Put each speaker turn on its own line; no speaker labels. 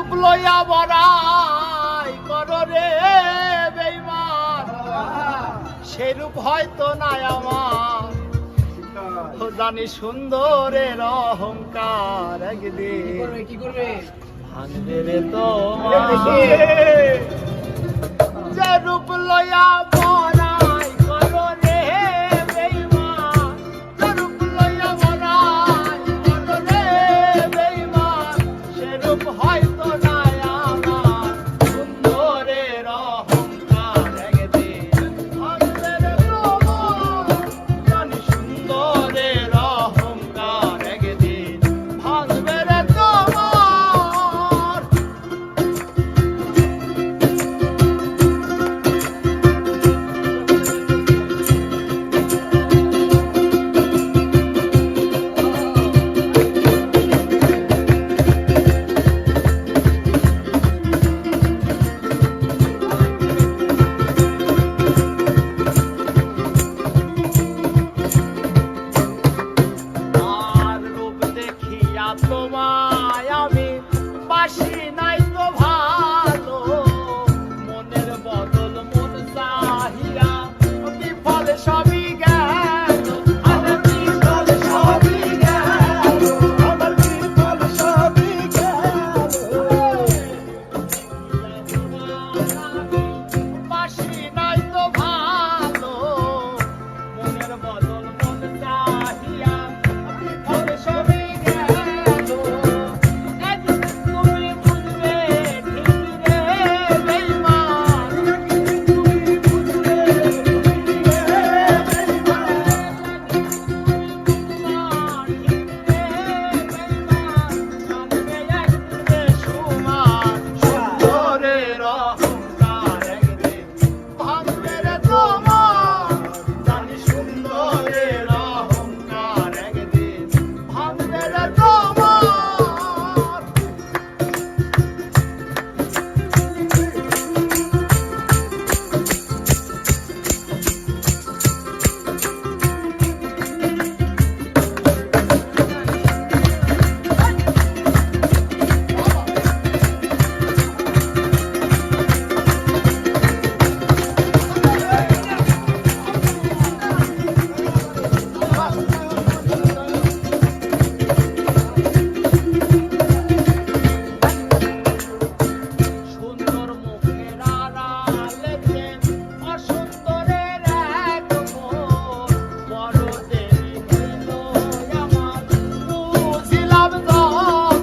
রূপ লইয়া বড়াই করো রে বেঈমান, সে রূপ হয়তো নাই আমার। জানি সুন্দরের অহংকার একদিন
কি করবে
ভাঙবে রে তোমার। যে রূপ লইয়া বড়াই করো রে বেঈমান, যে রূপ লইয়া বড়াই করো রে বেঈমান, সে রূপ হয়তো নাই আমার। সুন্দরের অহংকার একদিন ভাঙবে রে তোমার। জানি সুন্দরের অহংকার একদিন ভাঙবে রে তোমার। আর রূপ দেখিয়া তোমায় আমি বাসি নাই